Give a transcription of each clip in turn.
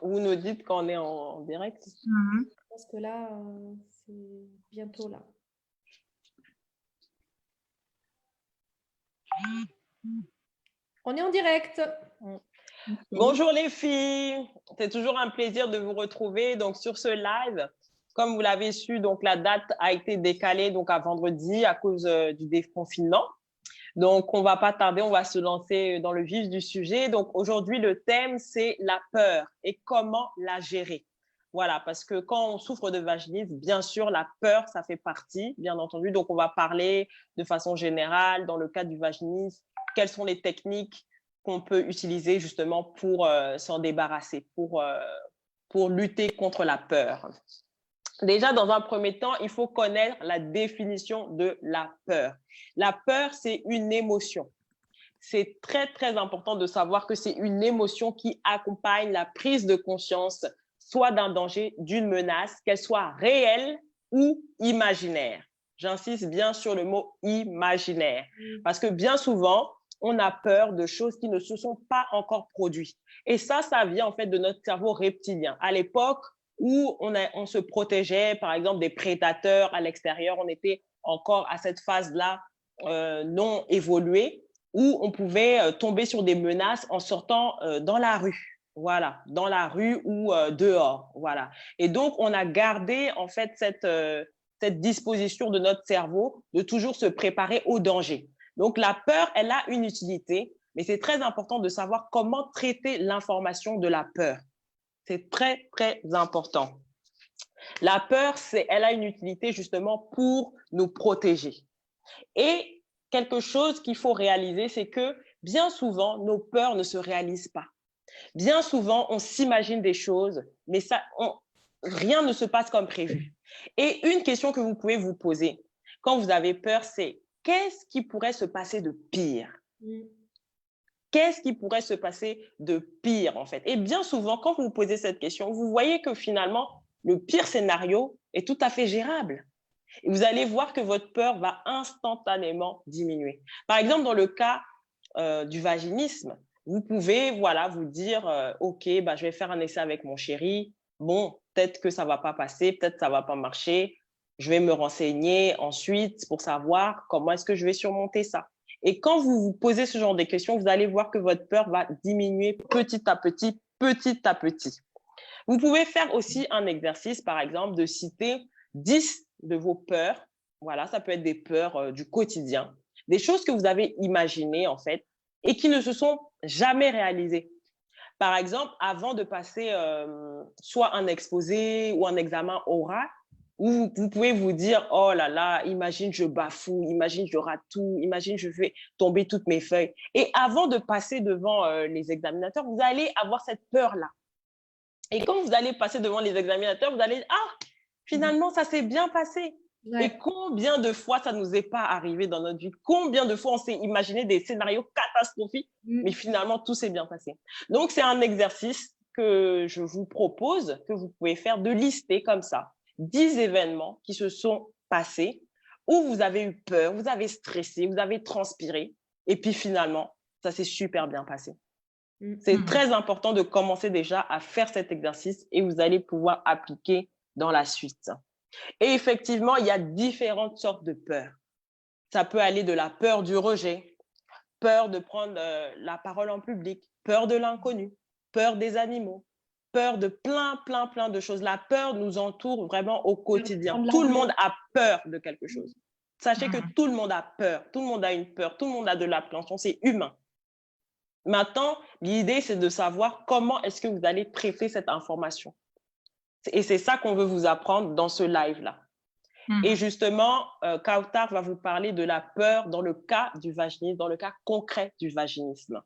Vous nous dites quand on est en direct. Je pense que là, c'est bientôt là. On est en direct. Bonjour les filles, c'est toujours un plaisir de vous retrouver donc sur ce live. Comme vous l'avez su, donc la date a été décalée donc à vendredi à cause du déconfinement. Donc on va pas tarder, on va se lancer dans le vif du sujet. Donc aujourd'hui le thème c'est la peur et comment la gérer. Voilà, parce que quand on souffre de vaginisme, bien sûr la peur ça fait partie, bien entendu. Donc on va parler de façon générale dans le cas du vaginisme, quelles sont les techniques qu'on peut utiliser justement pour s'en débarrasser, pour lutter contre la peur. Déjà, dans un premier temps, il faut connaître la définition de la peur. La peur, c'est une émotion. C'est très, très important de savoir que c'est une émotion qui accompagne la prise de conscience, soit d'un danger, d'une menace, qu'elle soit réelle ou imaginaire. J'insiste bien sur le mot imaginaire, parce que bien souvent, on a peur de choses qui ne se sont pas encore produites. Et ça vient en fait de notre cerveau reptilien. À l'époque où on se protégeait, par exemple, des prédateurs à l'extérieur, on était encore à cette phase-là non évoluée, où on pouvait tomber sur des menaces en sortant dans la rue. Voilà, dans la rue ou dehors. Voilà. Et donc, on a gardé en fait cette disposition de notre cerveau de toujours se préparer au danger. Donc, la peur, elle a une utilité, mais c'est très important de savoir comment traiter l'information de la peur. C'est très, très important. La peur, elle a une utilité justement pour nous protéger. Et quelque chose qu'il faut réaliser, c'est que bien souvent, nos peurs ne se réalisent pas. Bien souvent, on s'imagine des choses, mais rien ne se passe comme prévu. Et une question que vous pouvez vous poser quand vous avez peur, c'est qu'est-ce qui pourrait se passer de pire? Qu'est-ce qui pourrait se passer de pire, en fait? Et bien souvent, quand vous vous posez cette question, vous voyez que finalement, le pire scénario est tout à fait gérable. Et vous allez voir que votre peur va instantanément diminuer. Par exemple, dans le cas du vaginisme, vous pouvez vous dire OK, je vais faire un essai avec mon chéri. Bon, peut-être que ça ne va pas passer, peut-être que ça ne va pas marcher. Je vais me renseigner ensuite pour savoir comment est-ce que je vais surmonter ça. Et quand vous vous posez ce genre de questions, vous allez voir que votre peur va diminuer petit à petit, petit à petit. Vous pouvez faire aussi un exercice, par exemple, de citer 10 de vos peurs. Voilà, ça peut être des peurs du quotidien, des choses que vous avez imaginées, en fait, et qui ne se sont jamais réalisées. Par exemple, avant de passer soit un exposé ou un examen oral, où vous pouvez vous dire, oh là là, imagine je bafoue, imagine je rate tout, imagine je fais tomber toutes mes feuilles. Et avant de passer devant les examinateurs, vous allez avoir cette peur-là. Et quand vous allez passer devant les examinateurs, vous allez dire, ah, finalement, ça s'est bien passé. Ouais. Et combien de fois ça ne nous est pas arrivé dans notre vie? Combien de fois on s'est imaginé des scénarios catastrophiques, mais finalement, tout s'est bien passé. Donc, c'est un exercice que je vous propose, que vous pouvez faire, de lister comme ça 10 événements qui se sont passés, où vous avez eu peur, vous avez stressé, vous avez transpiré, et puis finalement, ça s'est super bien passé. C'est très important de commencer déjà à faire cet exercice et vous allez pouvoir appliquer dans la suite. Et effectivement, il y a différentes sortes de peurs. Ça peut aller de la peur du rejet, peur de prendre la parole en public, peur de l'inconnu, peur des animaux, peur de plein de choses. La peur nous entoure vraiment au quotidien. Tout le monde a peur de quelque chose. Sachez que tout le monde a peur, tout le monde a une peur, tout le monde a de l'appréhension, c'est humain. Maintenant, l'idée, c'est de savoir comment est-ce que vous allez traiter cette information. Et c'est ça qu'on veut vous apprendre dans ce live-là. Et justement, Kautar va vous parler de la peur dans le cas du vaginisme, dans le cas concret du vaginisme.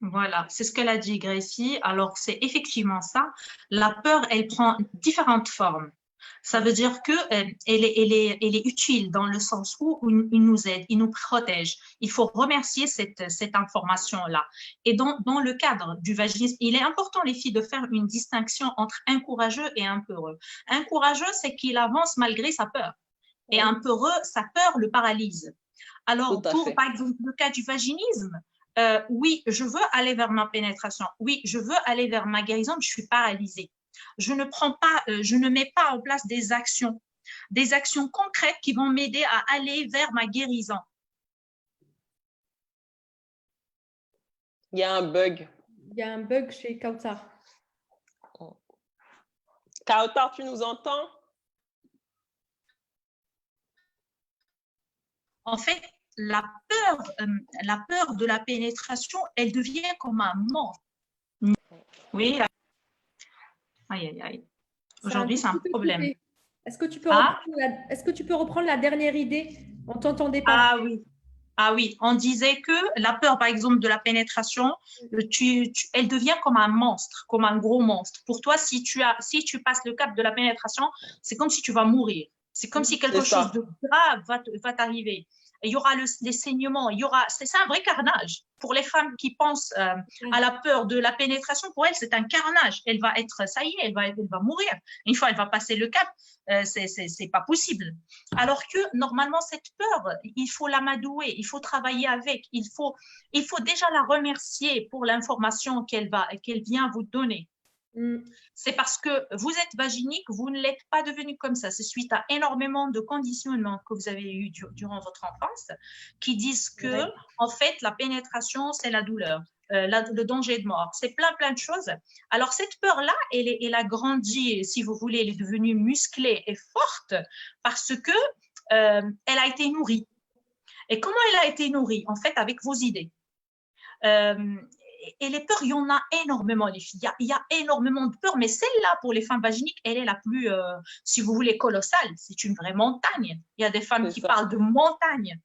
Voilà, c'est ce qu'elle a dit, Gracie. Alors, c'est effectivement ça. La peur, elle prend différentes formes. Ça veut dire qu'elle est utile dans le sens où il nous aide, il nous protège. Il faut remercier cette information-là. Et dans le cadre du vaginisme, il est important, les filles, de faire une distinction entre un courageux et un peureux. Un courageux, c'est qu'il avance malgré sa peur. Et un peureux, sa peur le paralyse. Alors, par exemple, le cas du vaginisme, oui, je veux aller vers ma pénétration. Oui, je veux aller vers ma guérison, mais je suis paralysée. Je ne mets pas en place des actions concrètes qui vont m'aider à aller vers ma guérison. Il y a un bug. Il y a un bug chez Kautar. Kautar, tu nous entends? En fait, la peur de la pénétration, elle devient comme un monstre. Oui. Aïe, aïe, aïe. Aujourd'hui, c'est un problème. Est-ce que tu peux reprendre la dernière idée? On t'entendait pas. Ah oui. Ah oui, on disait que la peur, par exemple, de la pénétration, elle devient comme un monstre, comme un gros monstre. Pour toi, si tu passes le cap de la pénétration, c'est comme si tu vas mourir. C'est comme si quelque chose de grave va t'arriver. Il y aura les saignements, c'est un vrai carnage. Pour les femmes qui pensent à la peur de la pénétration, pour elles, c'est un carnage. Elle va être, ça y est, elle va mourir. Une fois, elle va passer le cap, c'est pas possible. Alors que normalement, cette peur, il faut l'amadouer, il faut travailler avec, il faut déjà la remercier pour l'information qu'elle vient vous donner. C'est parce que vous êtes vaginique, vous ne l'êtes pas devenu comme ça. C'est suite à énormément de conditionnements que vous avez eu durant votre enfance qui disent que, en fait, la pénétration, c'est la douleur, le danger de mort. C'est plein de choses. Alors, cette peur-là, elle a grandi, si vous voulez, elle est devenue musclée et forte parce que elle a été nourrie. Et comment elle a été nourrie? En fait, avec vos idées. Et les peurs, il y en a énormément, les filles. Il y a énormément de peurs, mais celle-là, pour les femmes vaginiques, elle est la plus, si vous voulez, colossale. C'est une vraie montagne. Il y a des femmes qui parlent de montagne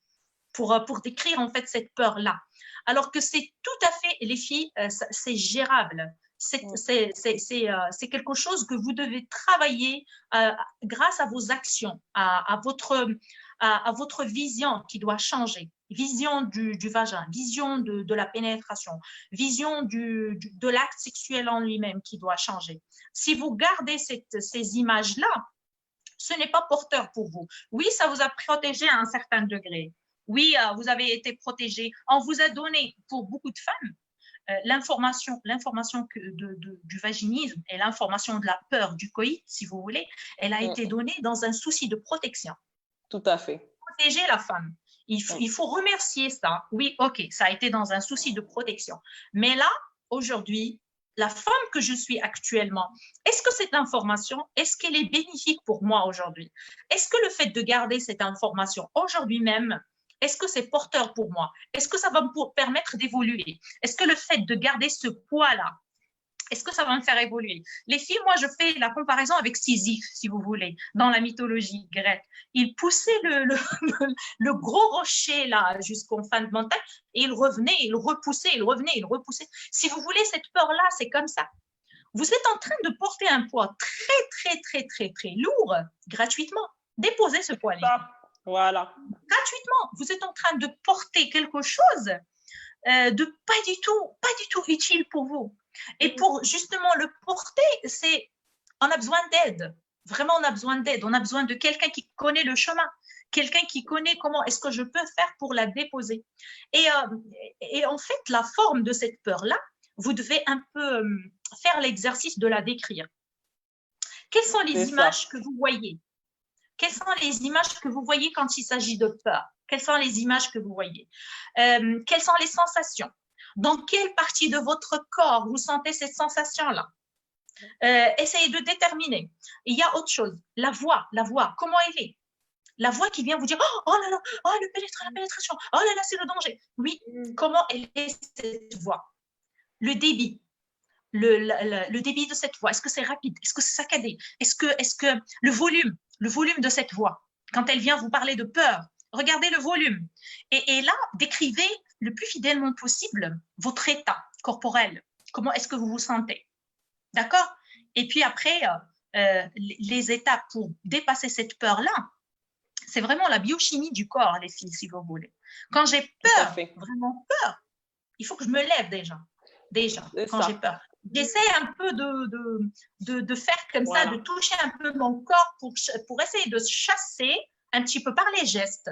pour décrire, en fait, cette peur-là. Alors que c'est tout à fait, les filles, c'est gérable. C'est quelque chose que vous devez travailler grâce à vos actions, à votre vision qui doit changer. Vision du vagin, vision de la pénétration, vision de l'acte sexuel en lui-même qui doit changer. Si vous gardez ces images-là, ce n'est pas porteur pour vous. Oui, ça vous a protégé à un certain degré. Oui, vous avez été protégé. On vous a donné, pour beaucoup de femmes, l'information du vaginisme et l'information de la peur du coït, si vous voulez, elle a été donnée dans un souci de protection. Tout à fait. Protéger la femme. Il faut remercier ça. Oui, ok, ça a été dans un souci de protection. Mais là, aujourd'hui, la femme que je suis actuellement, est-ce que cette information, est-ce qu'elle est bénéfique pour moi aujourd'hui? Est-ce que le fait de garder cette information aujourd'hui même, est-ce que c'est porteur pour moi? Est-ce que ça va me permettre d'évoluer? Est-ce que le fait de garder ce poids-là, est-ce que ça va me faire évoluer? Les filles, moi, je fais la comparaison avec Sisyphe, si vous voulez, dans la mythologie grecque. Il poussait le gros rocher là jusqu'en fin de montagne et il revenait, il repoussait, il revenait, il repoussait. Si vous voulez, cette peur-là, c'est comme ça. Vous êtes en train de porter un poids très lourd gratuitement. Déposez ce poids-là. Voilà. Gratuitement, vous êtes en train de porter quelque chose de pas du tout utile pour vous. Et pour justement le porter, on a besoin d'aide. Vraiment, on a besoin d'aide. On a besoin de quelqu'un qui connaît le chemin, quelqu'un qui connaît comment est-ce que je peux faire pour la déposer. Et en fait, la forme de cette peur-là, vous devez un peu faire l'exercice de la décrire. Quelles sont les images que vous voyez? Quelles sont les images que vous voyez quand il s'agit de peur? Quelles sont les images que vous voyez? Quelles sont les sensations? Dans quelle partie de votre corps vous sentez cette sensation-là? Essayez de déterminer. Il y a autre chose. La voix, comment elle est? La voix qui vient vous dire « Oh là là, oh, la pénétration, oh là là, c'est le danger ». Oui, comment elle est cette voix? Le débit. Le débit de cette voix, est-ce que c'est rapide? Est-ce que c'est saccadé? Est-ce que le volume de cette voix, quand elle vient vous parler de peur, regardez le volume. Et là, décrivez le plus fidèlement possible votre état corporel. Comment est-ce que vous vous sentez? D'accord? Et puis après, les étapes pour dépasser cette peur-là, c'est vraiment la biochimie du corps, les filles, si vous voulez. Quand j'ai peur, vraiment peur, il faut que je me lève déjà quand j'ai peur. J'essaie un peu de faire comme ça, de toucher un peu mon corps pour essayer de chasser un petit peu par les gestes,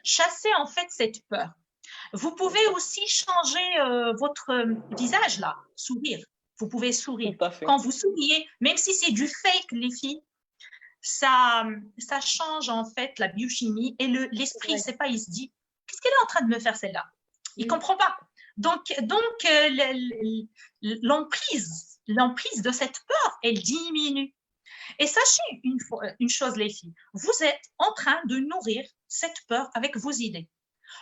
chasser en fait cette peur. Vous pouvez aussi changer votre visage là, sourire. Vous pouvez sourire. Tout à fait. Quand vous souriez, même si c'est du fake, les filles, ça change en fait la biochimie et l'esprit, c'est pas, il se dit, qu'est-ce qu'elle est en train de me faire celle-là? Il comprend pas. Donc l'emprise de cette peur, elle diminue. Et sachez une chose, les filles, vous êtes en train de nourrir cette peur avec vos idées.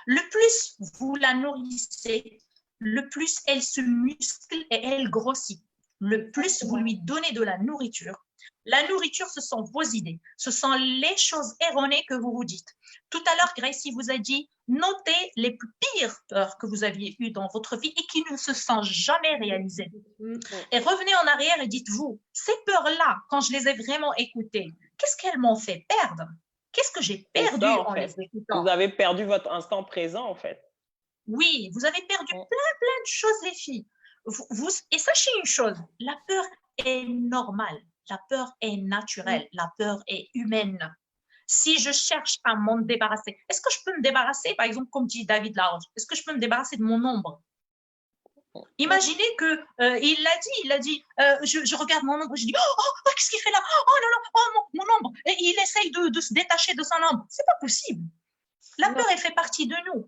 Le plus vous la nourrissez, le plus elle se muscle et elle grossit. Le plus vous lui donnez de la nourriture, ce sont vos idées, ce sont les choses erronées que vous vous dites. Tout à l'heure, Gracie vous a dit, notez les pires peurs que vous aviez eues dans votre vie et qui ne se sont jamais réalisées. Et revenez en arrière et dites-vous, ces peurs-là, quand je les ai vraiment écoutées, qu'est-ce qu'elles m'ont fait perdre? Qu'est-ce que j'ai perdu en les écoutant? Vous avez perdu votre instant présent, en fait. Oui, vous avez perdu plein de choses, les filles. Et sachez une chose, la peur est normale, la peur est naturelle, la peur est humaine. Si je cherche à m'en débarrasser, est-ce que je peux me débarrasser, par exemple, comme dit David Laroche, est-ce que je peux me débarrasser de mon ombre? Imaginez que il a dit, je regarde mon ombre, je dis, oh, qu'est-ce qu'il fait là? Oh non, non, oh mon ombre. Et il essaye de se détacher de son ombre. C'est pas possible. La peur, elle fait partie de nous.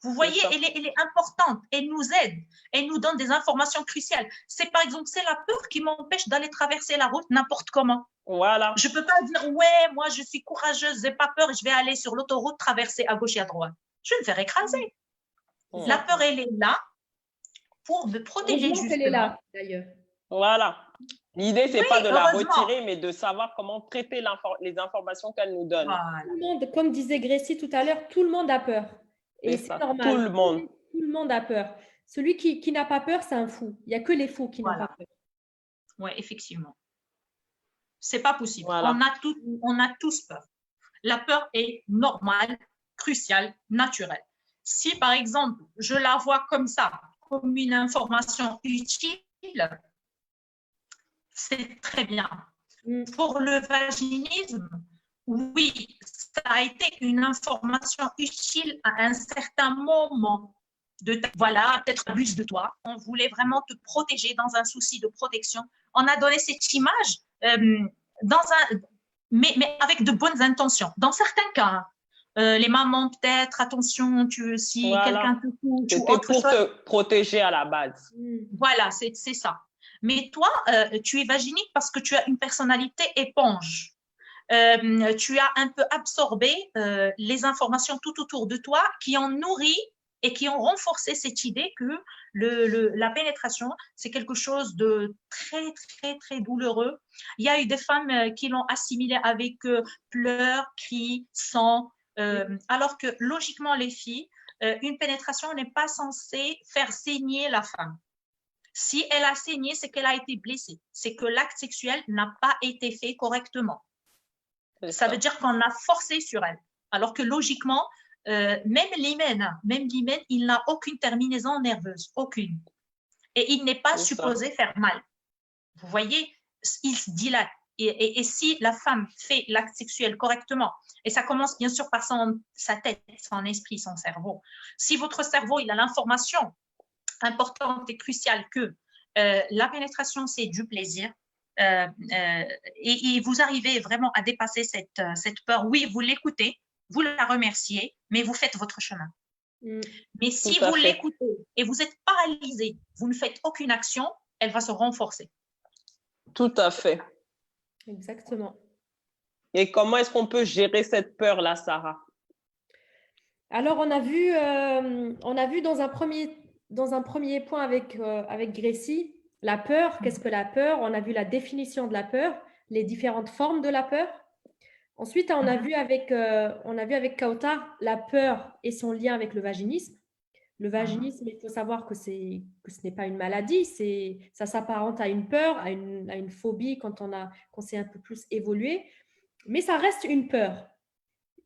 Vous voyez, elle est importante, elle nous aide, elle nous donne des informations cruciales. C'est par exemple, c'est la peur qui m'empêche d'aller traverser la route n'importe comment. Voilà. Je peux pas dire, ouais, moi je suis courageuse, j'ai pas peur, je vais aller sur l'autoroute, traverser à gauche et à droite. Je vais me faire écraser. La peur, elle est là pour me protéger justement. Elle est là, d'ailleurs. Voilà. L'idée, c'est pas de la retirer, mais de savoir comment traiter les informations qu'elle nous donne. Voilà. Tout le monde, comme disait Gracie tout à l'heure, tout le monde a peur. Et c'est normal. Tout le monde. Tout le monde a peur. Celui qui n'a pas peur, c'est un fou. Il n'y a que les fous qui n'ont pas peur. Oui, effectivement. C'est pas possible. Voilà. On a tous peur. La peur est normale, cruciale, naturelle. Si, par exemple, je la vois comme ça, comme une information utile, c'est très bien. Pour le vaginisme, oui, ça a été une information utile à un certain moment. Voilà, peut-être abuse de toi. On voulait vraiment te protéger dans un souci de protection. On a donné cette image, mais avec de bonnes intentions. Dans certains cas, les mamans, peut-être, attention, si quelqu'un te touche. C'était pour te protéger à la base. Voilà, c'est ça. Mais toi, tu es vaginique parce que tu as une personnalité éponge. Tu as un peu absorbé les informations tout autour de toi qui ont nourri et qui ont renforcé cette idée que la pénétration, c'est quelque chose de très, très, très douloureux. Il y a eu des femmes qui l'ont assimilé avec pleurs, cris, sang, alors que logiquement, les filles, une pénétration n'est pas censée faire saigner la femme. Si elle a saigné, c'est qu'elle a été blessée. C'est que l'acte sexuel n'a pas été fait correctement. Ça veut dire qu'on a forcé sur elle. Alors que logiquement, même l'hymen, il n'a aucune terminaison nerveuse, aucune. Et il n'est pas supposé faire mal. Vous voyez, il se dilate. Et si la femme fait l'acte sexuel correctement, et ça commence bien sûr par sa tête, son esprit, son cerveau. Si votre cerveau, il a l'information importante et cruciale que la pénétration, c'est du plaisir, et vous arrivez vraiment à dépasser cette peur. Oui, vous l'écoutez, vous la remerciez, mais vous faites votre chemin. Mais si vous l'écoutez et vous êtes paralysé, vous ne faites aucune action, elle va se renforcer. Tout à fait. Exactement. Et comment est-ce qu'on peut gérer cette peur-là, Sarah? Alors, on a vu dans un premier point avec Gracie, la peur. Qu'est-ce que la peur? On a vu la définition de la peur, les différentes formes de la peur. Ensuite, on a vu avec Kautar la peur et son lien avec le vaginisme. Le vaginisme, il faut savoir que ce n'est pas une maladie, ça s'apparente à une peur, à une phobie quand s'est un peu plus évolué, mais ça reste une peur.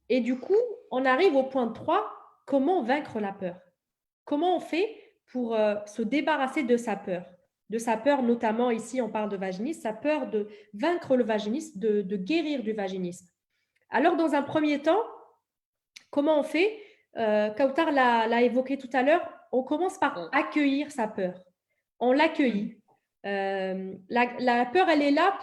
Et du coup, on arrive au point 3, comment vaincre la peur? Comment on fait pour se débarrasser de sa peur? De sa peur, notamment ici, on parle de vaginisme, sa peur de vaincre le vaginisme, de guérir du vaginisme. Alors, dans un premier temps, comment on fait? Kautar l'a évoqué tout à l'heure, on commence par accueillir sa peur. On l'accueille. La peur, elle est là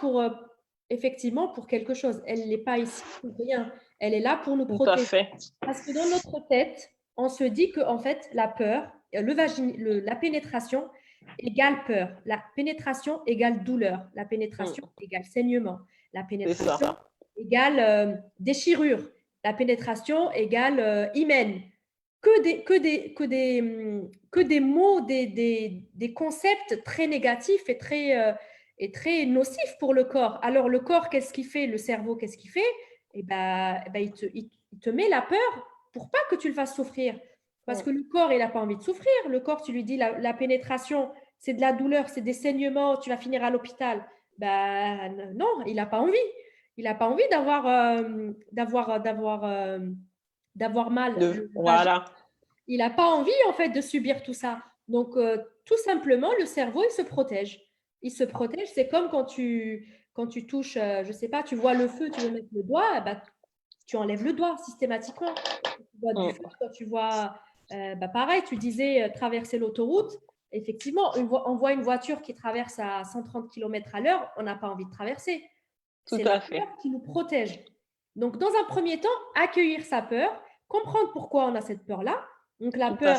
effectivement, pour quelque chose. Elle n'est pas ici pour rien. Elle est là pour nous Tout à protéger. fait. Parce que dans notre tête, on se dit que en fait, la peur, la pénétration égale peur. La pénétration égale douleur. La pénétration égale saignement. La pénétration égale déchirure. La pénétration égale hymen. Que des mots, des concepts très négatifs et très nocifs pour le corps. Alors, le corps, qu'est-ce qu'il fait? Le cerveau, qu'est-ce qu'il fait? Il te met la peur pour pas que tu le fasses souffrir. Parce que le corps, il n'a pas envie de souffrir. Le corps, tu lui dis la pénétration, c'est de la douleur, c'est des saignements, tu vas finir à l'hôpital. Non, il n'a pas envie. Il n'a pas envie d'avoir mal. Voilà. Il n'a pas envie, en fait, de subir tout ça. Donc, tout simplement, le cerveau, il se protège. Il se protège. C'est comme quand tu touches, je ne sais pas, tu vois le feu, tu veux mettre le doigt, tu enlèves le doigt systématiquement. Tu vois du feu, quand tu vois, pareil, tu disais traverser l'autoroute. Effectivement, on voit une voiture qui traverse à 130 km à l'heure, on n'a pas envie de traverser. C'est la peur qui nous protège. Donc, dans un premier temps, accueillir sa peur, comprendre pourquoi on a cette peur-là. Donc, la peur,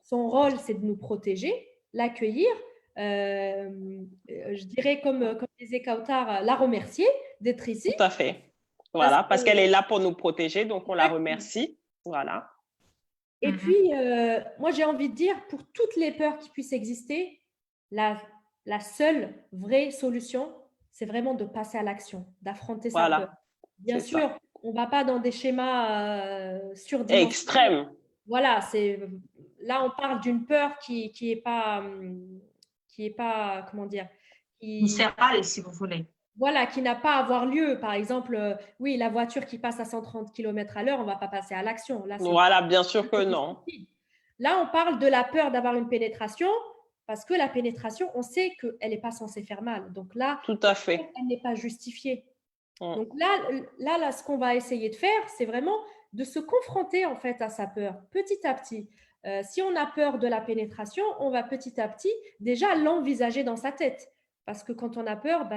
son rôle, c'est de nous protéger, l'accueillir. Je dirais, comme disait Kautar, la remercier d'être ici. Tout à fait. Voilà, parce qu'elle est là pour nous protéger, donc on la remercie. Voilà. Et puis, moi, j'ai envie de dire, pour toutes les peurs qui puissent exister, la seule vraie solution, c'est vraiment de passer à l'action, d'affronter sa peur. Bien sûr, on ne va pas dans des schémas surdimensionnés. Extrêmes. Voilà, là, on parle d'une peur qui est pas, comment dire, viscérale, si vous voulez. Voilà, qui n'a pas à avoir lieu. Par exemple, oui, la voiture qui passe à 130 km à l'heure, on ne va pas passer à l'action. Voilà, bien sûr que non. Là, on parle de la peur d'avoir une pénétration, parce que la pénétration, on sait qu'elle n'est pas censée faire mal. Donc là, tout à fait. Elle n'est pas justifiée. Donc là, ce qu'on va essayer de faire, c'est vraiment de se confronter en fait à sa peur, petit à petit. Si on a peur de la pénétration, on va petit à petit déjà l'envisager dans sa tête. Parce que quand on a peur,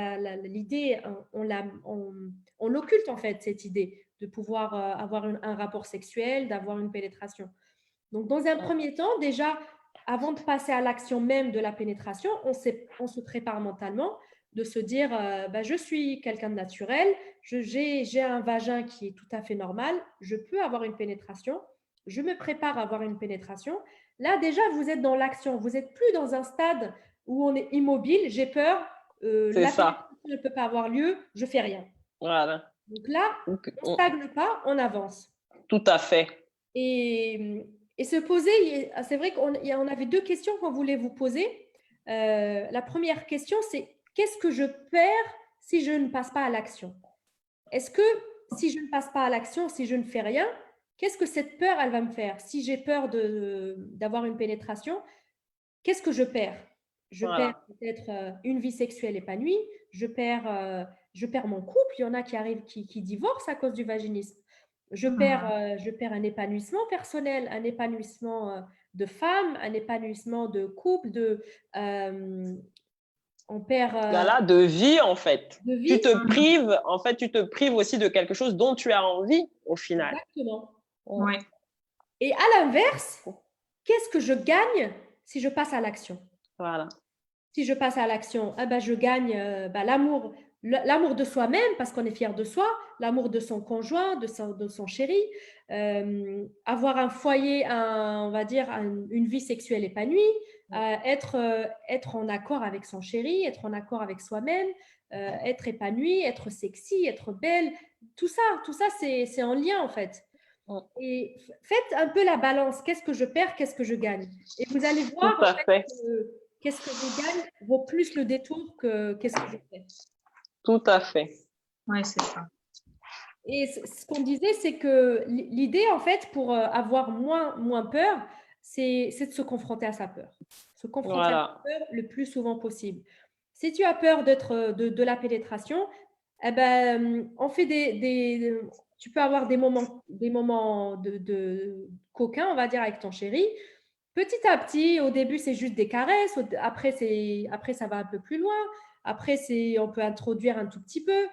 l'idée, on l'occulte en fait, cette idée de pouvoir avoir un rapport sexuel, d'avoir une pénétration. Donc, dans un premier temps, déjà, avant de passer à l'action même de la pénétration, on se prépare mentalement de se dire, je suis quelqu'un de naturel, j'ai un vagin qui est tout à fait normal, je peux avoir une pénétration, je me prépare à avoir une pénétration. Là, déjà, vous êtes dans l'action, vous n'êtes plus dans un stade où on est immobile, j'ai peur, la pénétration ne peut pas avoir lieu, je ne fais rien. Voilà. Donc là, on ne stagne pas, on avance. Tout à fait. Et se poser, c'est vrai qu'on avait deux questions qu'on voulait vous poser. La première question, c'est qu'est-ce que je perds si je ne passe pas à l'action? Est-ce que si je ne passe pas à l'action, si je ne fais rien, qu'est-ce que cette peur, elle va me faire? Si j'ai peur d'avoir une pénétration, qu'est-ce que je perds? Je perds peut-être une vie sexuelle épanouie, je perds mon couple, il y en a qui arrivent, qui divorcent à cause du vaginisme. Je perds un épanouissement personnel, un épanouissement de femme, un épanouissement de couple, on perd de vie en fait. De vie. Tu te prives aussi de quelque chose dont tu as envie au final. Exactement. Ouais. Et à l'inverse, qu'est-ce que je gagne si je passe à l'action? Voilà. Si je passe à l'action, je gagne l'amour de soi-même parce qu'on est fier de soi, l'amour de son conjoint, de son chéri, avoir un foyer, on va dire une vie sexuelle épanouie, être en accord avec son chéri, être en accord avec soi-même, être épanoui, être sexy, être belle, tout ça c'est en lien en fait. Et faites un peu la balance, qu'est-ce que je perds, qu'est-ce que je gagne, et vous allez voir en fait, qu'est-ce que je gagne vaut plus le détour que qu'est-ce que je fais. Tout à fait. Oui, c'est ça. Et ce qu'on disait, c'est que l'idée, en fait, pour avoir moins peur, c'est de se confronter à sa peur. Se confronter à sa peur le plus souvent possible. Si tu as peur de la pénétration, on fait tu peux avoir des moments de coquins, on va dire, avec ton chéri. Petit à petit, au début, c'est juste des caresses. Après, ça va un peu plus loin. Après, on peut introduire un tout petit peu.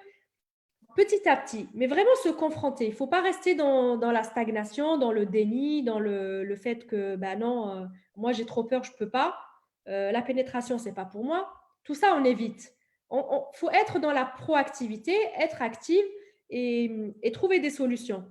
Petit à petit, mais vraiment se confronter. Il ne faut pas rester dans la stagnation, dans le déni, dans le fait que, ben non, moi j'ai trop peur, je ne peux pas. La pénétration, ce n'est pas pour moi. Tout ça, on évite. Il faut être dans la proactivité, être active et trouver des solutions.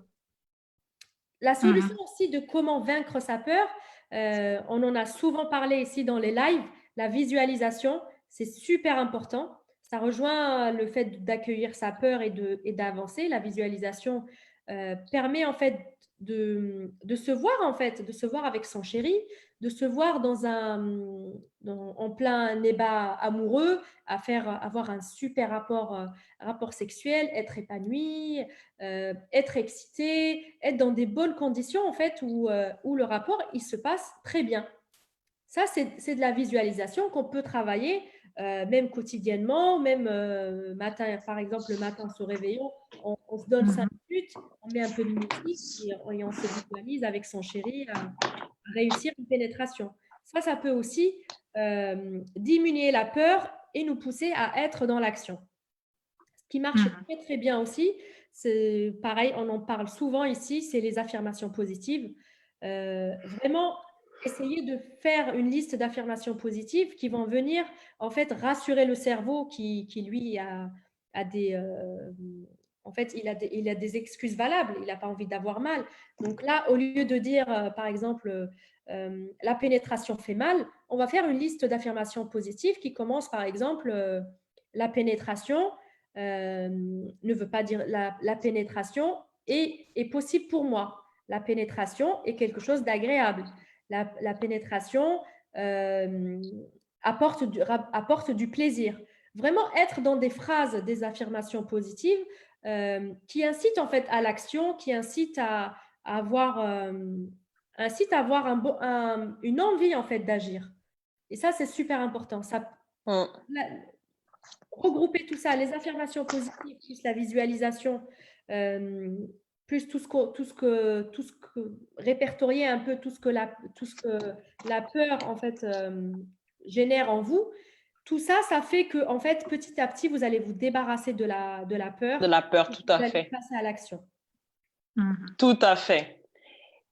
La solution aussi de comment vaincre sa peur, on en a souvent parlé ici dans les lives, la visualisation, c'est super important. Ça rejoint le fait d'accueillir sa peur et d'avancer. La visualisation permet en fait de se voir en fait, de se voir avec son chéri, de se voir en plein débat amoureux, avoir un super rapport sexuel, être épanoui, être excité, être dans des bonnes conditions en fait où le rapport il se passe très bien. Ça, c'est de la visualisation qu'on peut travailler même quotidiennement, même matin, par exemple, le matin en se réveillant, on se donne 5 minutes, on met un peu de musique et on se visualise avec son chéri à réussir une pénétration. Ça peut aussi diminuer la peur et nous pousser à être dans l'action. Ce qui marche très, très bien aussi, c'est pareil, on en parle souvent ici, c'est les affirmations positives. Vraiment, essayer de faire une liste d'affirmations positives qui vont venir en fait rassurer le cerveau qui lui a des en fait il a des excuses valables, il n'a pas envie d'avoir mal. Donc là, au lieu de dire par exemple la pénétration fait mal, on va faire une liste d'affirmations positives qui commence par exemple la pénétration ne veut pas dire la pénétration est possible pour moi. La pénétration est quelque chose d'agréable. La pénétration apporte du plaisir. Vraiment être dans des phrases, des affirmations positives qui incitent en fait à l'action, qui incitent à avoir, une envie en fait d'agir. Et ça, c'est super important. Regrouper tout ça, les affirmations positives, plus la visualisation, plus tout ce que répertorier un peu tout ce que la peur en fait génère en vous. Tout ça, ça fait que en fait petit à petit vous allez vous débarrasser de la peur. De la peur, tout à fait. Passer à l'action. Tout à fait.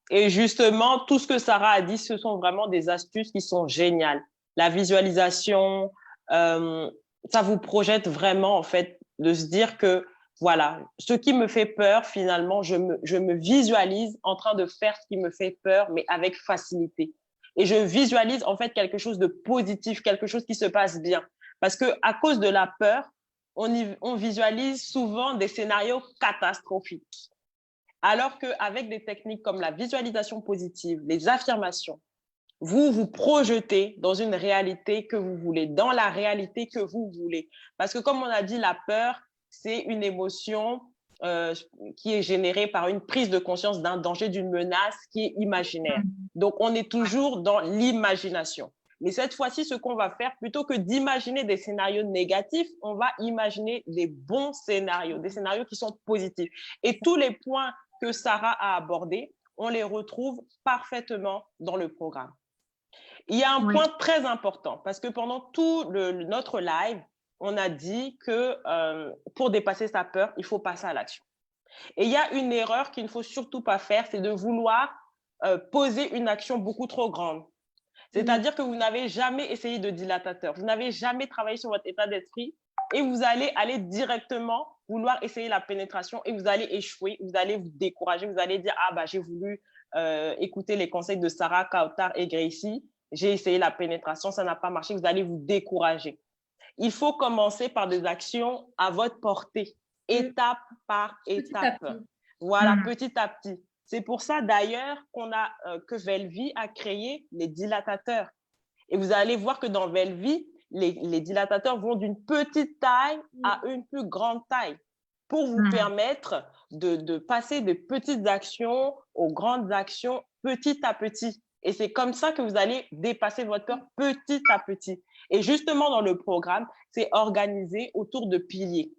Et justement, tout ce que Sarah a dit, ce sont vraiment des astuces qui sont géniales. La visualisation, ça vous projette vraiment en fait de se dire que voilà, ce qui me fait peur, finalement, je me visualise en train de faire ce qui me fait peur, mais avec facilité. Et je visualise en fait quelque chose de positif, quelque chose qui se passe bien. Parce que à cause de la peur, on visualise souvent des scénarios catastrophiques. Alors qu'avec des techniques comme la visualisation positive, les affirmations, vous vous projetez dans une réalité que vous voulez, dans la réalité que vous voulez. Parce que comme on a dit, la peur, c'est une émotion qui est générée par une prise de conscience d'un danger, d'une menace qui est imaginaire. Donc, on est toujours dans l'imagination. Mais cette fois-ci, ce qu'on va faire, plutôt que d'imaginer des scénarios négatifs, on va imaginer des bons scénarios, des scénarios qui sont positifs. Et tous les points que Sarah a abordés, on les retrouve parfaitement dans le programme. Il y a un point très important parce que pendant tout notre live, on a dit que pour dépasser sa peur, il faut passer à l'action. Et il y a une erreur qu'il ne faut surtout pas faire, c'est de vouloir poser une action beaucoup trop grande. C'est-à-dire que vous n'avez jamais essayé de dilatateur, vous n'avez jamais travaillé sur votre état d'esprit et vous allez aller directement vouloir essayer la pénétration et vous allez échouer, vous allez vous décourager, vous allez dire « Ah, bah, j'ai voulu écouter les conseils de Sarah, Kautar et Gracie, j'ai essayé la pénétration, ça n'a pas marché », vous allez vous décourager. Il faut commencer par des actions à votre portée, étape par étape. Voilà, petit à petit. C'est pour ça d'ailleurs que Velvi a créé les dilatateurs. Et vous allez voir que dans Velvi, les dilatateurs vont d'une petite taille à une plus grande taille pour vous permettre de passer de petites actions aux grandes actions petit à petit. Et c'est comme ça que vous allez dépasser votre peur petit à petit. Et justement, dans le programme, c'est organisé autour de piliers.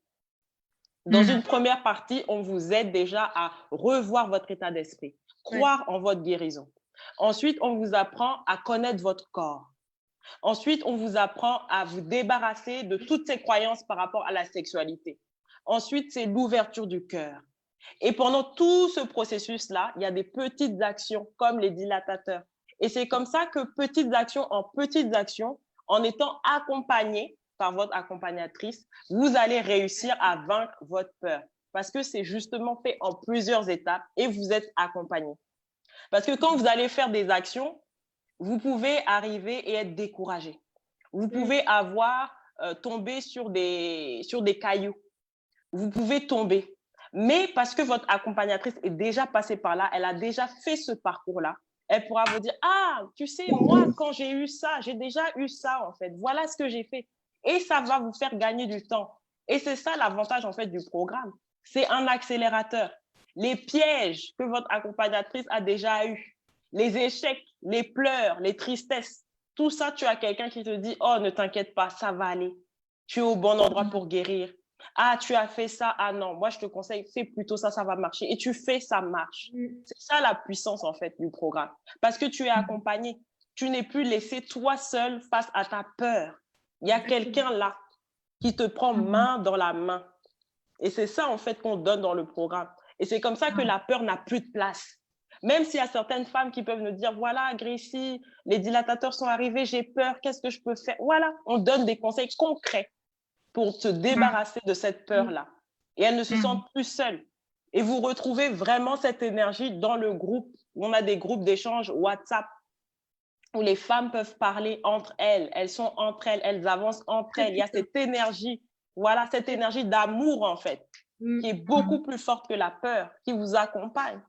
Dans une première partie, on vous aide déjà à revoir votre état d'esprit, croire en votre guérison. Ensuite, on vous apprend à connaître votre corps. Ensuite, on vous apprend à vous débarrasser de toutes ces croyances par rapport à la sexualité. Ensuite, c'est l'ouverture du cœur. Et pendant tout ce processus-là, il y a des petites actions comme les dilatateurs. Et c'est comme ça que petites actions, en étant accompagnées par votre accompagnatrice, vous allez réussir à vaincre votre peur. Parce que c'est justement fait en plusieurs étapes et vous êtes accompagné. Parce que quand vous allez faire des actions, vous pouvez arriver et être découragé. Vous pouvez tomber sur des cailloux. Vous pouvez tomber. Mais parce que votre accompagnatrice est déjà passée par là, elle a déjà fait ce parcours-là, elle pourra vous dire, ah, tu sais, moi, quand j'ai eu ça, j'ai déjà eu ça, en fait. Voilà ce que j'ai fait. Et ça va vous faire gagner du temps. Et c'est ça l'avantage, en fait, du programme. C'est un accélérateur. Les pièges que votre accompagnatrice a déjà eus, les échecs, les pleurs, les tristesses, tout ça, tu as quelqu'un qui te dit, oh, ne t'inquiète pas, ça va aller. Tu es au bon endroit pour guérir. Ah, tu as fait ça. Ah non, moi, je te conseille, fais plutôt ça, ça va marcher. Et tu fais, ça marche. C'est ça la puissance, en fait, du programme. Parce que tu es accompagné. Tu n'es plus laissé toi seul face à ta peur. Il y a quelqu'un là qui te prend main dans la main. Et c'est ça, en fait, qu'on donne dans le programme. Et c'est comme ça que la peur n'a plus de place. Même s'il y a certaines femmes qui peuvent nous dire, voilà, Gracie, les dilatateurs sont arrivés, j'ai peur, qu'est-ce que je peux faire? Voilà, on donne des conseils concrets pour se débarrasser de cette peur-là. Et elles ne se sentent plus seules. Et vous retrouvez vraiment cette énergie dans le groupe. On a des groupes d'échange WhatsApp où les femmes peuvent parler entre elles. Elles sont entre elles, elles avancent entre elles. Il y a cette énergie, voilà, cette énergie d'amour, en fait, qui est beaucoup plus forte que la peur, qui vous accompagne.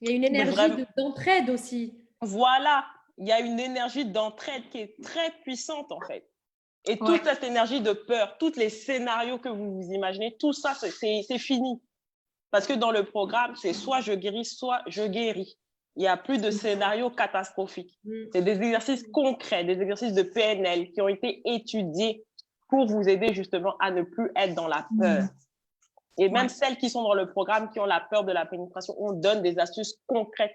Il y a une énergie d'entraide aussi. Voilà, il y a une énergie d'entraide qui est très puissante, en fait. Et toute cette énergie de peur, tous les scénarios que vous vous imaginez, tout ça, c'est fini. Parce que dans le programme, c'est soit je guéris, soit je guéris. Il n'y a plus de scénarios catastrophiques. C'est des exercices concrets, des exercices de PNL qui ont été étudiés pour vous aider justement à ne plus être dans la peur. Et même celles qui sont dans le programme, qui ont la peur de la pénétration, on donne des astuces concrètes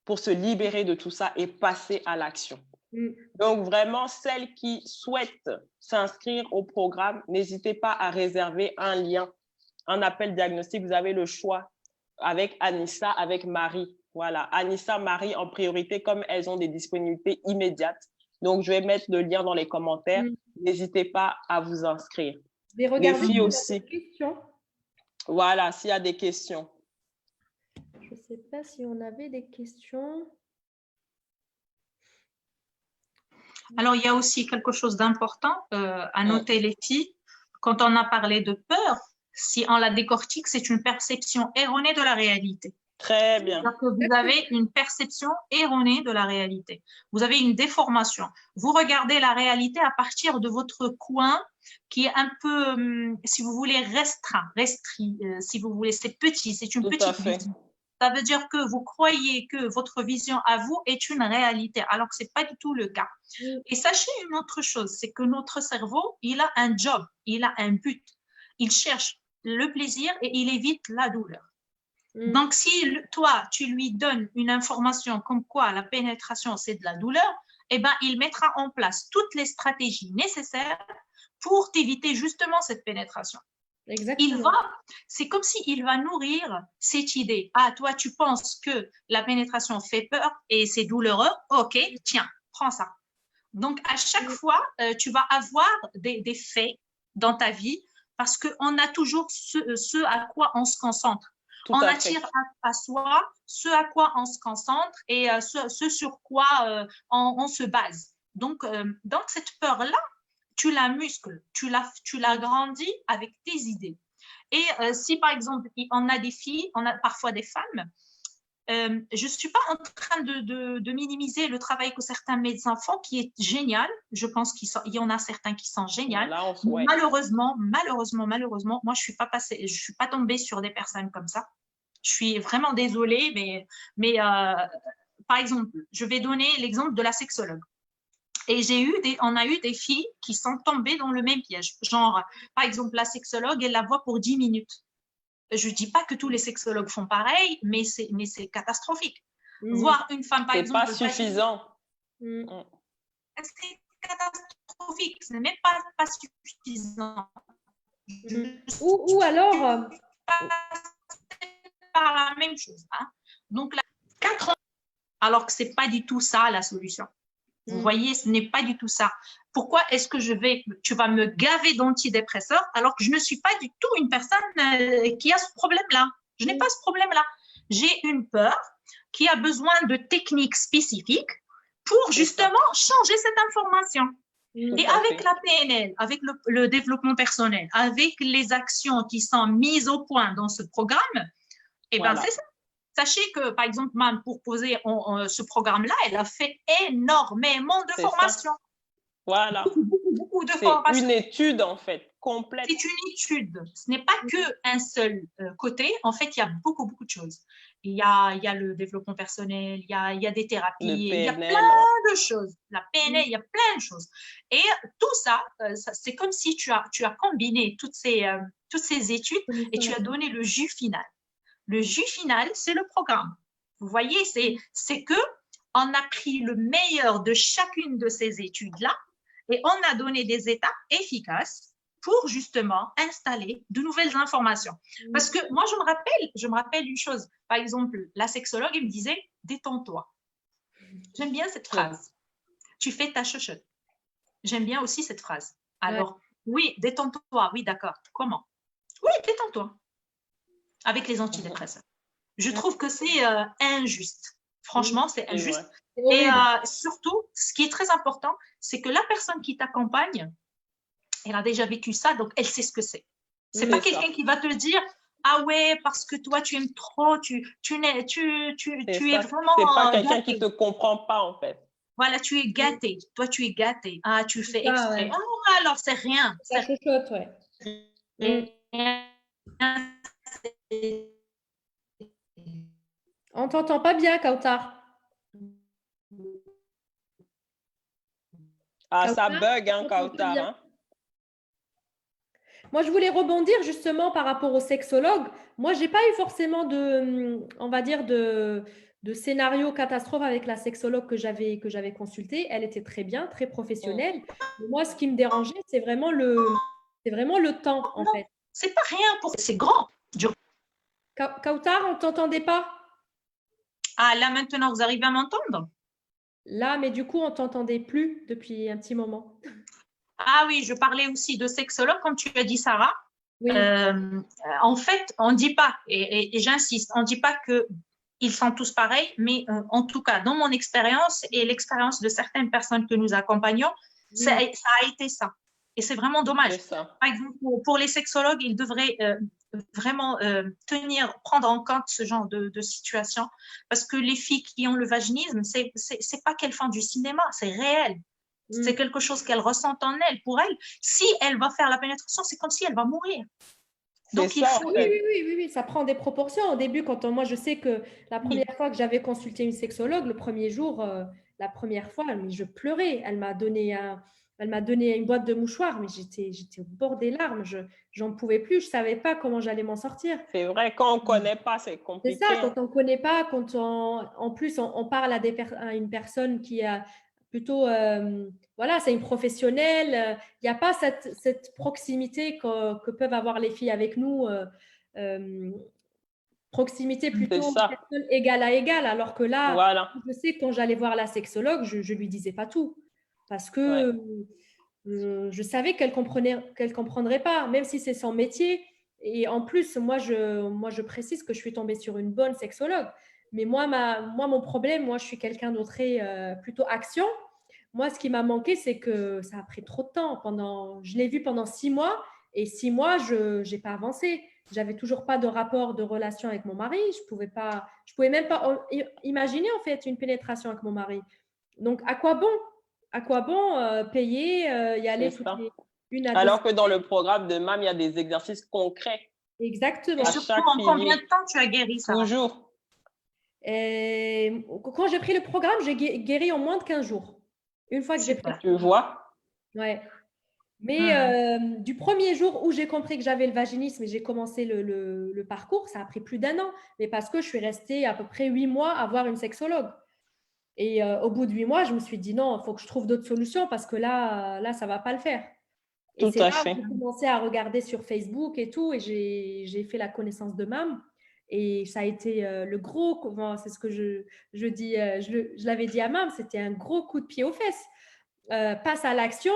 pour se libérer de tout ça et passer à l'action. Donc, vraiment, celles qui souhaitent s'inscrire au programme, n'hésitez pas à réserver un lien, un appel diagnostic. Vous avez le choix avec Anissa, avec Marie. Voilà, Anissa, Marie en priorité, comme elles ont des disponibilités immédiates. Donc, je vais mettre le lien dans les commentaires. N'hésitez pas à vous inscrire. Les filles aussi. Voilà, s'il y a des questions. Je ne sais pas si on avait des questions. Alors, il y a aussi quelque chose d'important à noter, les filles. Quand on a parlé de peur, si on la décortique, c'est une perception erronée de la réalité. Très bien. C'est-à-dire que vous avez une perception erronée de la réalité. Vous avez une déformation. Vous regardez la réalité à partir de votre coin qui est un peu, si vous voulez, restreint, si vous voulez, c'est petit, c'est une petite vision. Ça veut dire que vous croyez que votre vision à vous est une réalité, alors que ce n'est pas du tout le cas. Et sachez une autre chose, c'est que notre cerveau, il a un job, il a un but. Il cherche le plaisir et il évite la douleur. Donc, si toi, tu lui donnes une information comme quoi la pénétration, c'est de la douleur, eh ben, il mettra en place toutes les stratégies nécessaires pour t'éviter justement cette pénétration. Exactement. C'est comme s'il va nourrir cette idée. Ah, toi, tu penses que la pénétration fait peur et c'est douloureux. Ok, tiens, prends ça. Donc, à chaque fois, tu vas avoir des faits dans ta vie parce qu'on a toujours ce à quoi on se concentre. On attire à soi ce à quoi on se concentre et ce sur quoi on se base. Donc cette peur-là, tu la muscles, tu la grandis avec tes idées. Et si, par exemple, on a des filles, on a parfois des femmes, je ne suis pas en train de minimiser le travail que certains médecins font, qui est génial. Je pense qu'il y en a certains qui sont géniaux. Malheureusement, moi, je ne suis pas tombée sur des personnes comme ça. Je suis vraiment désolée, mais par exemple, je vais donner l'exemple de la sexologue. Et on a eu des filles qui sont tombées dans le même piège. Genre, par exemple, la sexologue, elle la voit pour 10 minutes. Je ne dis pas que tous les sexologues font pareil, mais c'est catastrophique. Voir une femme, par exemple… C'est pas suffisant. C'est catastrophique. Ce n'est même pas suffisant. Ou alors… par la même chose. Hein. Donc, 4 ans, alors que ce n'est pas du tout ça la solution. Vous voyez, ce n'est pas du tout ça. Pourquoi est-ce que tu vas me gaver d'antidépresseurs alors que je ne suis pas du tout une personne qui a ce problème-là? Je n'ai pas ce problème-là. J'ai une peur qui a besoin de techniques spécifiques pour justement changer cette information. Et avec la PNL, avec le développement personnel, avec les actions qui sont mises au point dans ce programme, eh ben, c'est ça. Sachez que, par exemple, Mam, pour poser ce programme-là, elle a fait énormément de formations. Voilà. Beaucoup de formations. C'est une étude, en fait, complète. C'est une étude. Ce n'est pas qu'un seul côté. En fait, il y a beaucoup de choses. Il y a le développement personnel, il y a des thérapies, il y a plein de choses. La PNL, il y a plein de choses. Et tout ça, c'est comme si tu as combiné toutes ces études et tu as donné le jus final. Le jus final, c'est le programme. Vous voyez, c'est que on a pris le meilleur de chacune de ces études-là et on a donné des étapes efficaces pour justement installer de nouvelles informations. Parce que moi, je me rappelle une chose. Par exemple, la sexologue, elle me disait « détends-toi ». J'aime bien cette phrase. Tu fais ta chochotte. J'aime bien aussi cette phrase. Alors, oui, détends-toi. Oui, d'accord. Comment? Oui, détends-toi. Avec les antidépresseurs. Je trouve que c'est injuste. Franchement, c'est injuste. Et surtout, ce qui est très important, c'est que la personne qui t'accompagne, elle a déjà vécu ça, donc elle sait ce que c'est. C'est pas quelqu'un qui va te dire « Ah ouais, parce que toi, tu aimes trop, tu es vraiment… » C'est pas quelqu'un qui te comprend pas, en fait. Voilà, tu es gâté. Toi, tu es gâté. Ah, tu fais exprès. Oh, alors, c'est rien. Ça chuchote, On t'entend pas bien, Kautar. Ah, ça bug, hein, Kautar. Hein? Moi, je voulais rebondir justement par rapport au sexologue. Moi, j'ai pas eu forcément on va dire, de scénario catastrophe avec la sexologue que j'avais consultée. Elle était très bien, très professionnelle. Moi, ce qui me dérangeait, c'est vraiment le temps, en fait. C'est pas rien, c'est grand. Kautar, on t'entendait pas? Ah, là, maintenant, vous arrivez à m'entendre? Là, mais du coup, on t'entendait plus depuis un petit moment. Ah oui, je parlais aussi de sexologue, comme tu as dit, Sarah. Oui. En fait, on ne dit pas, et j'insiste, on ne dit pas qu'ils sont tous pareils, mais en tout cas, dans mon expérience et l'expérience de certaines personnes que nous accompagnons, ça a été ça. Et c'est vraiment dommage. Par exemple, pour les sexologues, ils devraient vraiment prendre en compte ce genre de situation, parce que les filles qui ont le vaginisme, c'est pas qu'elles font du cinéma, c'est réel. C'est quelque chose qu'elle ressent en elle. Pour elle, si elle va faire la pénétration, c'est comme si elle va mourir. Donc, il faut… Oui, ça prend des proportions. Au début, moi, je sais que la première fois que j'avais consulté une sexologue, le premier jour, la première fois, mais je pleurais. Elle m'a donné une boîte de mouchoirs, mais j'étais au bord des larmes. J'en pouvais plus. Je savais pas comment j'allais m'en sortir. C'est vrai, quand on connaît pas, c'est compliqué. C'est ça, quand on connaît pas, en plus, on parle à une personne qui a plutôt, voilà, c'est une professionnelle. Il n'y a pas cette proximité que peuvent avoir les filles avec nous, proximité plutôt égal à égal. Alors que là, je sais que quand j'allais voir la sexologue, je lui disais pas tout parce que je savais qu'elle comprendrait pas, même si c'est son métier. Et en plus, moi, je précise que je suis tombée sur une bonne sexologue. Mais moi, mon problème, je suis quelqu'un de très plutôt action. Moi, ce qui m'a manqué, c'est que ça a pris trop de temps. Je l'ai vu pendant 6 mois et 6 mois, je n'ai pas avancé. J'avais toujours pas de rapport de relation avec mon mari. Je pouvais même pas imaginer en fait une pénétration avec mon mari. Donc, à quoi bon payer, y aller toutes les une à deux Alors que dans le programme de MAM, il y a des exercices concrets. Exactement. Et surtout, en combien de temps tu as guéri ça? Toujours. Quand j'ai pris le programme, j'ai guéri en moins de 15 jours. Une fois que j'ai pris. Tu vois? Ouais. Mais du premier jour où j'ai compris que j'avais le vaginisme et j'ai commencé le parcours, ça a pris plus d'1 an, mais parce que je suis restée à peu près 8 mois à voir une sexologue. Et au bout de 8 mois, je me suis dit non, il faut que je trouve d'autres solutions parce que là, ça ne va pas le faire. Et Tout c'est à là où fait. j'ai commencé à regarder sur Facebook et tout, et j'ai fait la connaissance de MAM. Et ça a été le gros, c'est ce que je dis, je l'avais dit à MAM, c'était un gros coup de pied aux fesses. Passe à l'action,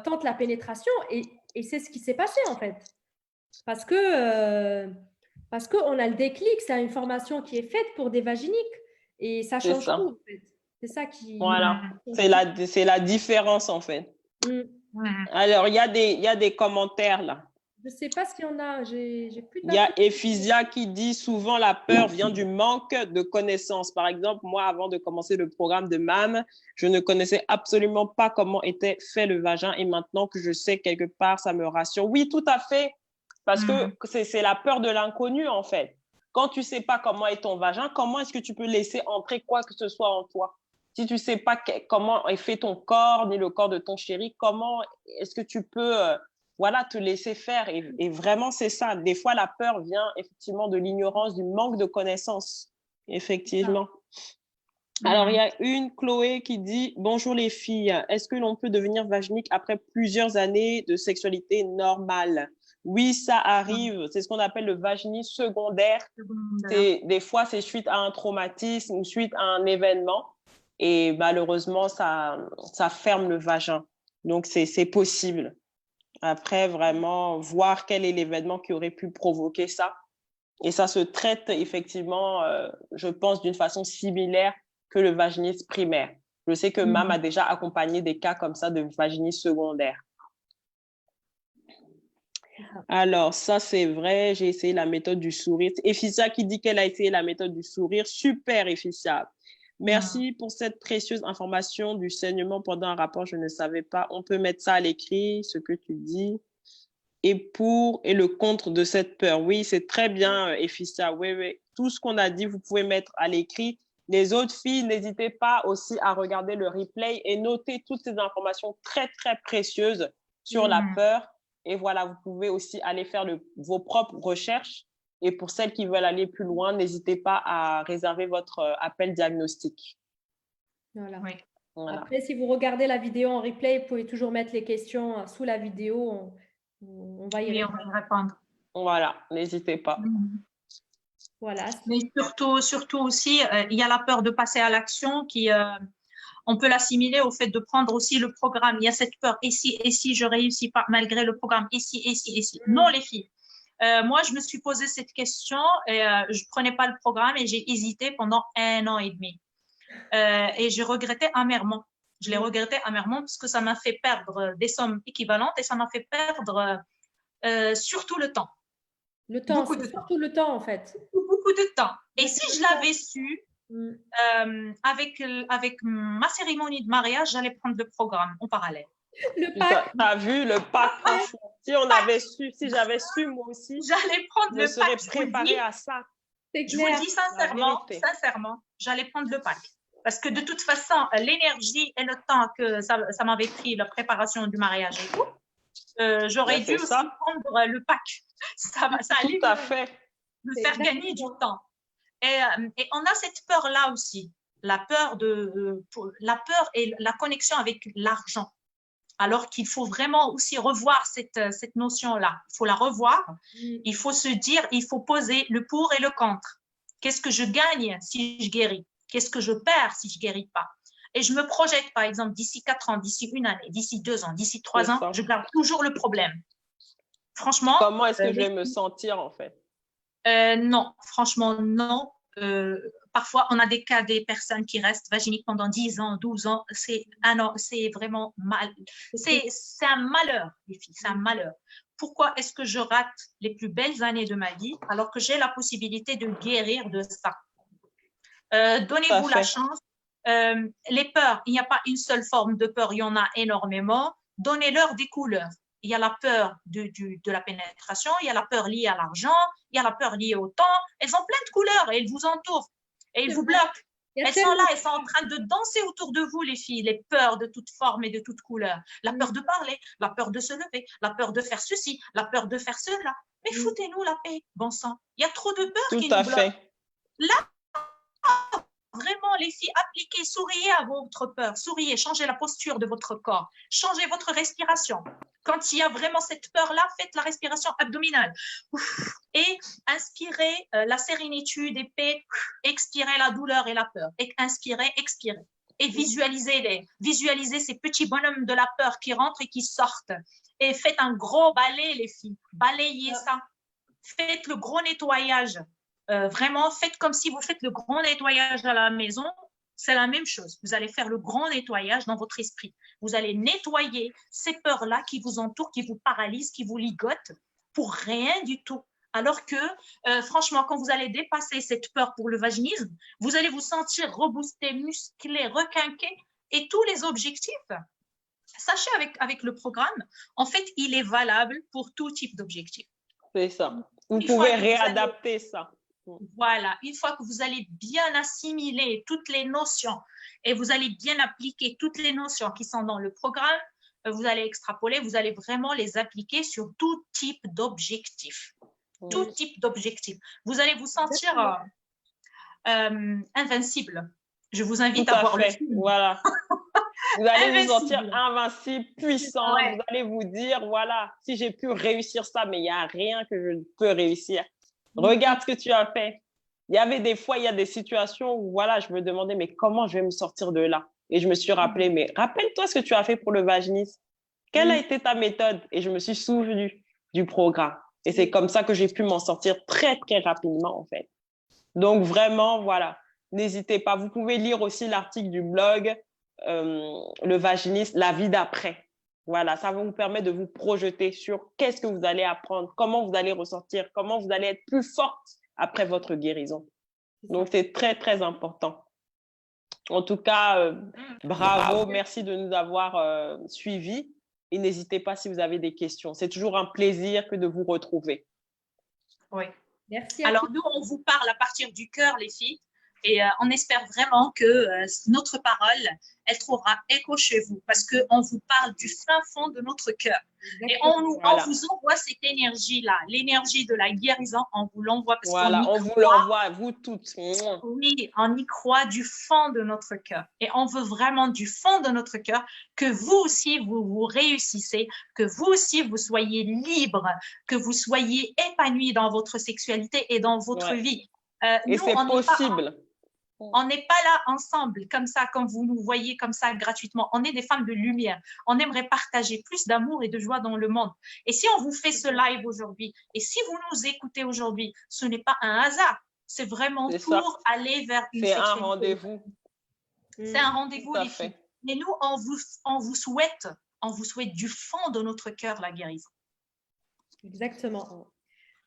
tente la pénétration, et c'est ce qui s'est passé en fait. Parce qu'on a le déclic, c'est une formation qui est faite pour des vaginiques, et ça C'est change ça. tout en fait. C'est ça qui… Voilà. C'est la différence, en fait. Ouais. Alors, il y a des commentaires là. Je ne sais pas s'il y en a, j'ai plus de… Il y a Ephisia qui dit souvent la peur vient du manque de connaissances. Par exemple, moi, avant de commencer le programme de MAM, je ne connaissais absolument pas comment était fait le vagin, et maintenant que je sais quelque part, ça me rassure. Oui, tout à fait, parce que c'est la peur de l'inconnu en fait. Quand tu ne sais pas comment est ton vagin, comment est-ce que tu peux laisser entrer quoi que ce soit en toi? Si tu ne sais pas comment est fait ton corps, ni le corps de ton chéri, comment est-ce que tu peux… voilà, te laisser faire. Et vraiment, c'est ça. Des fois, la peur vient effectivement de l'ignorance, du manque de connaissances. Effectivement. Alors, il y a une Chloé qui dit « Bonjour les filles, est-ce que l'on peut devenir vaginique après plusieurs années de sexualité normale ?» Oui, ça arrive. C'est ce qu'on appelle le vaginisme secondaire. Des fois, c'est suite à un traumatisme ou suite à un événement. Et malheureusement, ça ferme le vagin. Donc, c'est possible. Après, vraiment, voir quel est l'événement qui aurait pu provoquer ça. Et ça se traite effectivement, je pense, d'une façon similaire que le vaginisme primaire. Je sais que MAM a déjà accompagné des cas comme ça de vaginisme secondaire. Alors, ça, c'est vrai, j'ai essayé la méthode du sourire. Ephicia qui dit qu'elle a essayé la méthode du sourire. Super, Ephicia. Merci pour cette précieuse information du saignement pendant un rapport, je ne savais pas. On peut mettre ça à l'écrit, ce que tu dis. Et pour et le contre de cette peur. Oui, c'est très bien, Ephicia. Oui, oui. Tout ce qu'on a dit, vous pouvez mettre à l'écrit. Les autres filles, n'hésitez pas aussi à regarder le replay et noter toutes ces informations très, très précieuses sur la peur. Et voilà, vous pouvez aussi aller faire vos propres recherches. Et pour celles qui veulent aller plus loin, n'hésitez pas à réserver votre appel diagnostic. Voilà. Oui. Voilà. Après, si vous regardez la vidéo en replay, vous pouvez toujours mettre les questions sous la vidéo. On va y répondre. Voilà, n'hésitez pas. Voilà. Mais surtout aussi, il y a la peur de passer à l'action qui… on peut l'assimiler au fait de prendre aussi le programme. Il y a cette peur, et si je réussis pas malgré le programme, et si. Non, les filles. Moi, je me suis posé cette question et je prenais pas le programme et j'ai hésité pendant 1 an et demi. Et je regrettais amèrement. Je l'ai regretté amèrement parce que ça m'a fait perdre des sommes équivalentes et ça m'a fait perdre surtout le temps. Le temps, c'est surtout le temps en fait. Beaucoup de temps. Et si je l'avais su, avec ma cérémonie de mariage, j'allais prendre le programme en parallèle. Le pack. T'as vu le pack, franchement. Si on avait su, si j'avais su moi aussi, j'allais prendre le pack. Je serais préparée à ça. Je vous le dis sincèrement, j'allais prendre le pack. Parce que de toute façon, l'énergie et le temps que ça m'avait pris, la préparation du mariage et tout, j'aurais dû aussi prendre le pack. Ça allait tout à fait. me faire gagner du temps. Et on a cette peur-là aussi, la peur et la connexion avec l'argent. Alors qu'il faut vraiment aussi revoir cette notion-là. Il faut la revoir. Il faut se dire, il faut poser le pour et le contre. Qu'est-ce que je gagne si je guéris? Qu'est-ce que je perds si je ne guéris pas? Et je me projette, par exemple, d'ici 4 ans, d'ici 1 année, d'ici 2 ans, d'ici 3 ans, je garde toujours le problème. Franchement… Comment est-ce que je vais me sentir, en fait? Non, franchement, non. Parfois, on a des cas des personnes qui restent vaginiques pendant 10 ans, 12 ans. C'est vraiment mal. C'est un malheur, les filles, c'est un malheur. Pourquoi est-ce que je rate les plus belles années de ma vie alors que j'ai la possibilité de guérir de ça? Donnez-vous la chance. Les peurs, il n'y a pas une seule forme de peur, il y en a énormément. Donnez-leur des couleurs. Il y a la peur de la pénétration, il y a la peur liée à l'argent, il y a la peur liée au temps. Elles ont plein de couleurs et elles vous entourent et elles vous bloquent. Elles sont là, elles sont en train de danser autour de vous, les filles, les peurs de toute forme et de toute couleur. La peur de parler, la peur de se lever, la peur de faire ceci, la peur de faire cela. Mais foutez-nous la paix, bon sang. Il y a trop de peur qui nous bloque. Là, vraiment, les filles, appliquez, souriez à votre peur, souriez, changez la posture de votre corps, changez votre respiration. Quand il y a vraiment cette peur-là, faites la respiration abdominale. Et inspirez la sérénitude et paix, expirez la douleur et la peur. Et inspirez, expirez. Et visualisez ces petits bonhommes de la peur qui rentrent et qui sortent. Et faites un gros balai, les filles. Balayez ça. Faites le gros nettoyage. Vraiment, faites comme si vous faites le grand nettoyage à la maison. C'est la même chose. Vous allez faire le grand nettoyage dans votre esprit. Vous allez nettoyer ces peurs-là qui vous entourent, qui vous paralysent, qui vous ligotent pour rien du tout. Alors que, franchement, quand vous allez dépasser cette peur pour le vaginisme, vous allez vous sentir reboosté, musclé, requinqué et tous les objectifs. Sachez avec le programme, en fait, il est valable pour tout type d'objectif. C'est ça. Vous pouvez réadapter ça. Voilà, une fois que vous allez bien assimiler toutes les notions et vous allez bien appliquer toutes les notions qui sont dans le programme, vous allez extrapoler, vous allez vraiment les appliquer sur tout type d'objectif. Tout type d'objectif. Vous allez vous sentir invincible. Je vous invite à voir le film. Voilà. Vous allez vous sentir invincible, puissant. Ouais. Vous allez vous dire, voilà, si j'ai pu réussir ça, mais il n'y a rien que je ne peux réussir. Regarde ce que tu as fait. Il y avait des fois, il y a des situations où, voilà, je me demandais, mais comment je vais me sortir de là? Et je me suis rappelé, mais rappelle-toi ce que tu as fait pour le vaginisme. Quelle a été ta méthode? Et je me suis souvenu du programme. Et c'est comme ça que j'ai pu m'en sortir très, très rapidement, en fait. Donc, vraiment, voilà, n'hésitez pas. Vous pouvez lire aussi l'article du blog, le vaginisme, la vie d'après. Voilà, ça va vous permettre de vous projeter sur qu'est-ce que vous allez apprendre, comment vous allez ressortir, comment vous allez être plus forte après votre guérison. Donc, c'est très, très important. En tout cas, bravo, merci de nous avoir suivis. Et n'hésitez pas si vous avez des questions. C'est toujours un plaisir que de vous retrouver. Oui. Merci. Alors, nous, on vous parle à partir du cœur, les filles. Et on espère vraiment que notre parole, elle trouvera écho chez vous parce qu'on vous parle du fin fond de notre cœur. Et on vous envoie cette énergie-là, l'énergie de la guérison, on vous l'envoie parce on vous l'envoie, vous toutes. Oui, on y croit du fond de notre cœur. Et on veut vraiment du fond de notre cœur que vous aussi, vous réussissez, que vous aussi, vous soyez libre, que vous soyez épanoui dans votre sexualité et dans votre vie. Et c'est possible. On n'est pas là ensemble, comme ça, comme vous nous voyez comme ça gratuitement. On est des femmes de lumière. On aimerait partager plus d'amour et de joie dans le monde. Et si on vous fait ce live aujourd'hui, et si vous nous écoutez aujourd'hui, ce n'est pas un hasard. C'est vraiment pour aller vers une sexualité. C'est un rendez-vous. C'est un rendez-vous, les filles. Mais nous, on vous souhaite du fond de notre cœur la guérison. Exactement.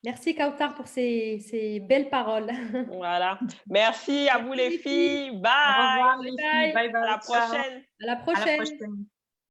Merci Kautar pour ces belles paroles. Voilà. Merci à vous les filles. Bye. Au revoir les filles. Bye bye. À la prochaine. À la prochaine.